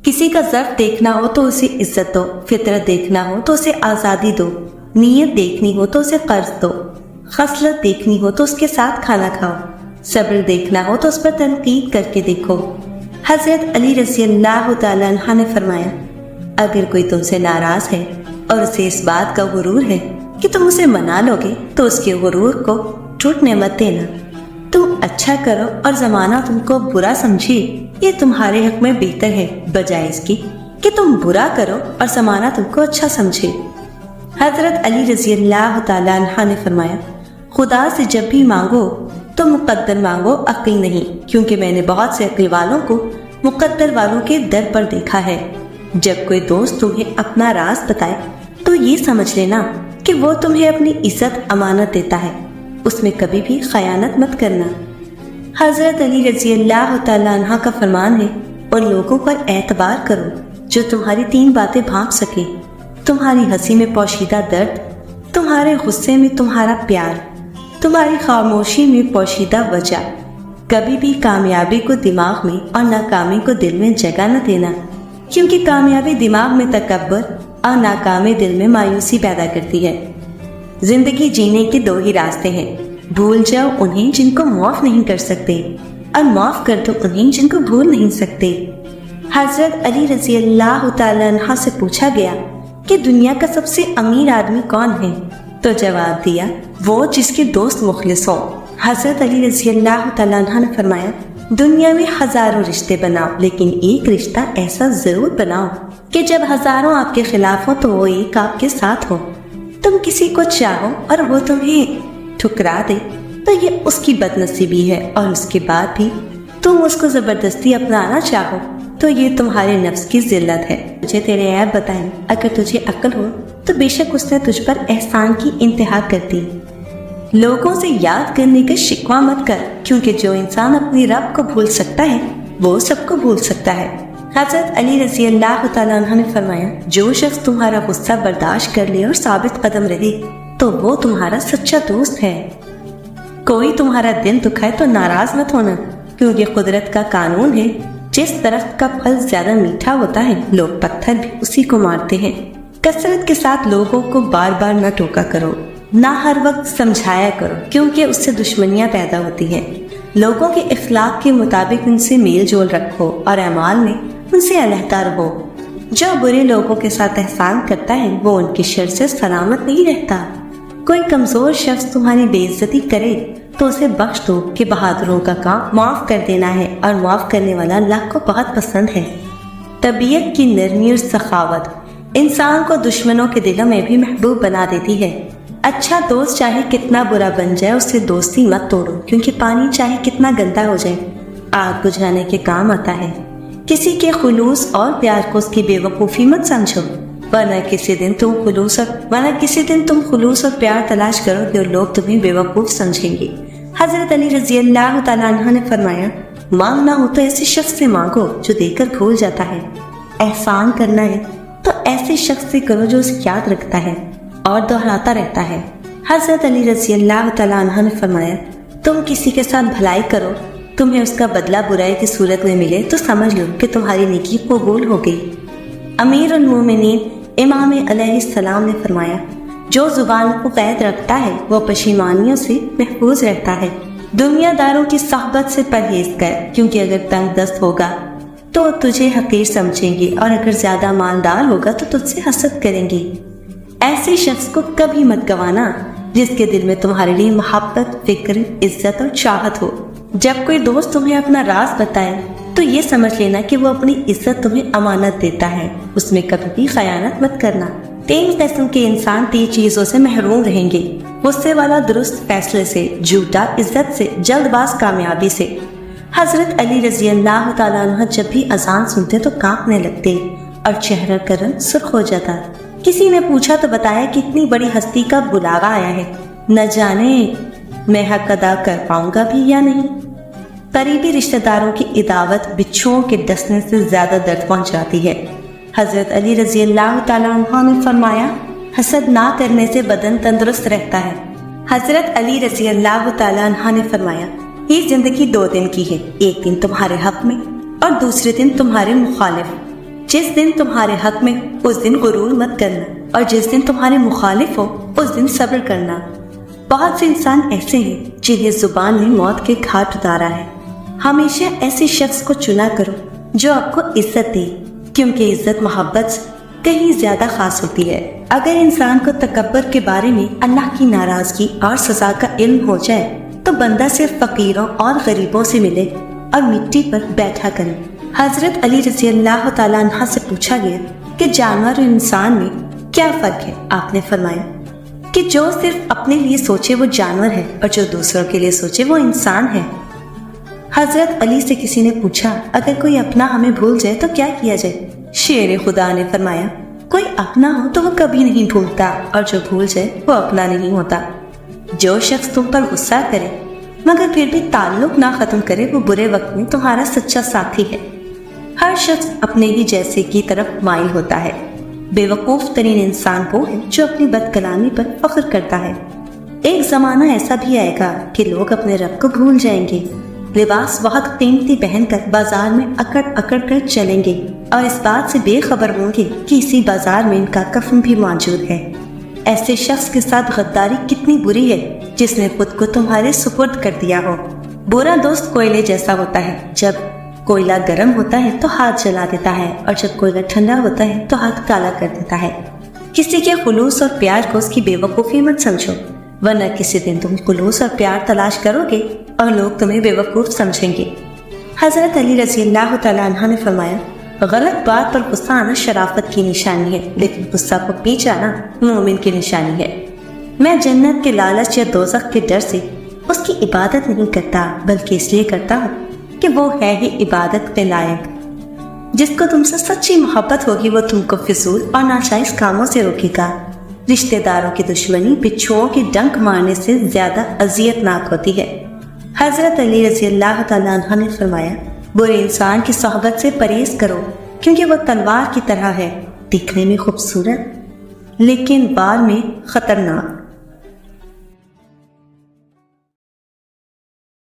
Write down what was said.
کسی کا ضعف دیکھنا ہو تو اسے عزت دو، فطرت دیکھنا ہو تو اسے آزادی دو، نیت دیکھنی ہو تو اسے قرض دو، خصلت دیکھنی ہو تو اس کے ساتھ کھانا کھاؤ، صبر دیکھنا ہو تو اس پر تنقید کر کے دیکھو۔ حضرت علی رضی اللہ تعالیٰ عنہ نے فرمایا، اگر کوئی تم سے ناراض ہے اور اسے اس بات کا غرور ہے کہ تم اسے منا لو گے تو اس کے غرور کو ٹوٹنے مت دینا۔ تم اچھا کرو اور زمانہ تم کو برا سمجھے، یہ تمہارے حق میں بہتر ہے بجائے اس کی کہ تم برا کرو اور زمانہ تم کو اچھا سمجھے۔ حضرت علی رضی اللہ تعالیٰ عنہ نے فرمایا، خدا سے جب بھی مانگو تو مقدر مانگو، عقل نہیں، کیونکہ میں نے بہت سے عقل والوں کو مقدر والوں کے در پر دیکھا ہے۔ جب کوئی دوست تمہیں اپنا راز بتائے تو یہ سمجھ لینا کہ وہ تمہیں اپنی عزت امانت دیتا ہے، اس میں کبھی بھی خیانت مت کرنا۔ حضرت علی رضی اللہ تعالیٰ عنہ کا فرمان ہے، ان لوگوں پر اعتبار کرو جو تمہاری 3 باتیں بھانپ سکے، تمہاری ہنسی میں پوشیدہ درد، تمہارے غصے میں تمہارا پیار، تمہاری خاموشی میں پوشیدہ وجہ۔ کبھی بھی کامیابی کو دماغ میں اور ناکامی کو دل میں جگہ نہ دینا، کیونکہ کامیابی دماغ میں تکبر اور ناکامی دل میں مایوسی پیدا کرتی ہے۔ زندگی جینے کے 2 ہی راستے ہیں، بھول جاؤ انہیں جن کو معاف نہیں کر سکتے، اور معاف کر دو انہیں جن کو بھول نہیں سکتے۔ حضرت علی رضی اللہ تعالیٰ عنہ سے پوچھا گیا کہ دنیا کا سب سے امیر آدمی کون ہے؟ تو جواب دیا، وہ جس کے دوست مخلص ہوں۔ حضرت علی رضی اللہ تعالیٰ عنہ نے فرمایا، دنیا میں ہزاروں رشتے بناؤ لیکن ایک رشتہ ایسا ضرور بناؤ کہ جب ہزاروں آپ کے خلاف ہو تو وہ ایک آپ کے ساتھ ہو۔ تم کسی کو چاہو اور وہ تمہیں ٹھکرا دے تو یہ اس کی بد نصیبی ہے، اور اس کے بعد بھی تم اس کو زبردستی اپنانا چاہو تو یہ تمہارے نفس کی ذلت ہے۔ تجھے تیرے عیب بتائیں، اگر تجھے عقل ہو تو بے شک اس نے تجھ پر احسان کی انتہا کر دی۔ لوگوں سے یاد کرنے کا شکوہ مت کر، کیونکہ جو انسان اپنی رب کو بھول سکتا ہے وہ سب کو بھول سکتا ہے۔ حضرت علی رضی اللہ تعالیٰ عنہ نے فرمایا، جو شخص تمہارا غصہ برداشت کر لے اور ثابت قدم رہے تو وہ تمہارا سچا دوست ہے۔ کوئی تمہارا دل دکھائے تو ناراض مت ہونا، کیونکہ قدرت کا قانون ہے، جس درخت کا پھل زیادہ میٹھا ہوتا ہے لوگ پتھر بھی اسی کو مارتے ہیں۔ کثرت کے ساتھ لوگوں کو بار بار نہ ٹوکا کرو، نہ ہر وقت سمجھایا کرو، کیونکہ اس سے دشمنیاں پیدا ہوتی ہیں۔ لوگوں کے اخلاق کے مطابق ان سے میل جول رکھو اور اعمال میں ان سے علیحدہ رہو۔ جو برے لوگوں کے ساتھ احسان کرتا ہے وہ ان کی شر سے سلامت نہیں رہتا۔ کوئی کمزور شخص تمہاری بے عزتی کرے تو اسے بخش دو کہ بہادروں کا کام معاف کر دینا ہے، اور معاف کرنے والا اللہ کو بہت پسند ہے۔ طبیعت کی نرمی اور سخاوت انسان کو دشمنوں کے دلوں میں بھی محبوب بنا دیتی ہے۔ اچھا دوست چاہے کتنا برا بن جائے اس سے دوستی مت توڑو، کیونکہ پانی چاہے کتنا گندا ہو جائے آگ بجھانے کے کام آتا ہے۔ کسی کے خلوص اور پیار کو اس کی بے وقوفی مت سمجھو، ورنہ کسی دن تم خلوص اور پیار تلاش کرو گے اور لوگ تمہیں بے وقوف سمجھیں گے۔ حضرت علی رضی اللہ تعالیٰ عنہ نے فرمایا، مانگنا ہو تو ایسے شخص سے مانگو جو دے کر بھول جاتا ہے، احسان کرنا ہے تو ایسے شخص سے کرو جو اسے یاد رکھتا ہے اور دہراتا رہتا ہے۔ حضرت علی رضی اللہ تعالیٰ عنہ نے فرمایا، تم کسی کے ساتھ بھلائی کرو، تمہیں اس کا بدلہ برائی کی صورت میں ملے تو سمجھ لو کہ تمہاری نیکی قبول ہو گئی۔ امیر المومنین امام علیہ السلام نے فرمایا، جو زبان کو قید رکھتا ہے وہ پشیمانیوں سے محفوظ رہتا ہے۔ دنیا داروں کی صحبت سے پرہیز کر، کیونکہ اگر تنگ دست ہوگا تو تجھے حقیر سمجھیں گے، اور اگر زیادہ مالدار ہوگا تو تجھ سے حسد کریں گے۔ ایسے شخص کو کبھی مت گوانا جس کے دل میں تمہارے لیے محبت، فکر، عزت اور چاہت ہو۔ جب کوئی دوست تمہیں اپنا راز بتائے تو یہ سمجھ لینا کہ وہ اپنی عزت تمہیں امانت دیتا ہے، اس میں کبھی بھی خیانت مت کرنا۔ 3 قسم کے انسان 3 چیزوں سے محروم رہیں گے، غصے والا درست فیصلے سے، جھوٹا عزت سے، جلد باز کامیابی سے۔ حضرت علی رضی اللہ تعالیٰ عنہ جب بھی اذان سنتے تو کانپنے لگتے اور چہرہ کا رنگ سرخ ہو جاتا۔ کسی نے پوچھا تو بتایا کہ اتنی بڑی ہستی کا بلاوا آیا ہے، نہ جانے میں حق ادا کر پاؤں گا بھی یا نہیں۔ قریبی رشتہ داروں کی عداوت بچھوؤں کے ڈسنے سے زیادہ درد پہنچاتی ہے۔ حضرت علی رضی اللہ تعالیٰ عنہ نے فرمایا، حسد نہ کرنے سے بدن تندرست رہتا ہے۔ حضرت علی رضی اللہ تعالیٰ عنہ نے فرمایا، یہ زندگی 2 دن کی ہے، ایک دن تمہارے حق میں اور دوسرے دن تمہارے مخالف۔ جس دن تمہارے حق میں اس دن غرور مت کرنا، اور جس دن تمہارے مخالف ہو اس دن صبر کرنا۔ بہت سے انسان ایسے ہیں جنہیں زبان نے موت کے گھاٹ اتارا ہے۔ ہمیشہ ایسے شخص کو چنا کرو جو آپ کو عزت دے، کیونکہ عزت محبت سے کہیں زیادہ خاص ہوتی ہے۔ اگر انسان کو تکبر کے بارے میں اللہ کی ناراضگی اور سزا کا علم ہو جائے تو بندہ صرف فقیروں اور غریبوں سے ملے اور مٹی پر بیٹھا کرے۔ حضرت علی رضی اللہ تعالیٰ عنہ سے پوچھا گیا کہ جانور اور انسان میں کیا فرق ہے؟ آپ نے فرمایا کہ جو صرف اپنے لیے سوچے وہ جانور ہے، اور جو دوسروں کے لیے سوچے وہ انسان ہے۔ حضرت علی سے کسی نے پوچھا اگر کوئی اپنا ہمیں بھول جائے تو کیا کیا جائے؟ شیر خدا نے فرمایا کوئی اپنا ہو تو وہ کبھی نہیں بھولتا، اور جو بھول جائے وہ اپنا نہیں ہوتا۔ جو شخص تم پر غصہ کرے مگر پھر بھی تعلق نہ ختم کرے وہ برے وقت میں تمہارا سچا ساتھی ہے۔ ہر شخص اپنے ہی جیسے کی طرف مائل ہوتا ہے۔ بے وقوف ترین انسان وہ ہے جو اپنی بد کلامی پر فخر کرتا ہے۔ ایک زمانہ ایسا بھی آئے گا کہ لوگ اپنے رب کو بھول جائیں گے، لباس بہت قیمتی پہن کر بازار میں اکڑ اکڑ کر چلیں گے، اور اس بات سے بے خبر ہوں گے کہ اسی بازار میں ان کا کفن بھی موجود ہے۔ ایسے شخص کے ساتھ غداری کتنی بری ہے جس نے خود کو تمہارے سپرد کر دیا ہو۔ برا دوست کوئلے جیسا ہوتا ہے، جب کوئلہ گرم ہوتا ہے تو ہاتھ جلا دیتا ہے، اور جب کوئلہ ٹھنڈا ہوتا ہے تو ہاتھ کالا کر دیتا ہے۔ کسی کے خلوص اور پیار کو اس کی بے وقوفی مت سمجھو، ورنہ کسی دن تم خلوص اور پیار تلاش کرو گے اور لوگ تمہیں بے وقوف سمجھیں گے۔ حضرت علی رضی اللہ تعالیٰ عنہ نے فرمایا غلط بات پر غصہ آنا شرافت کی نشانی ہے، لیکن غصہ کو پی جانا مومن کی نشانی ہے۔ میں جنت کے لالچ یا دوزخ کے ڈر سے اس کی عبادت نہیں کرتا، بلکہ اس لیے کرتا ہوں کہ وہ ہے ہی عبادت کے لائق۔ جس کو تم سے سچی محبت ہوگی وہ تم کو فضول اور ناجائز کاموں سے روکے گا۔ رشتہ داروں کی دشمنی بچھوؤں کی ڈنک مارنے سے زیادہ اذیت ناک ہوتی ہے۔ حضرت علی رضی اللہ تعالیٰ عنہ نے فرمایا برے انسان کی صحبت سے پرہیز کرو، کیونکہ وہ تلوار کی طرح ہے، دکھنے میں خوبصورت لیکن وار میں خطرناک۔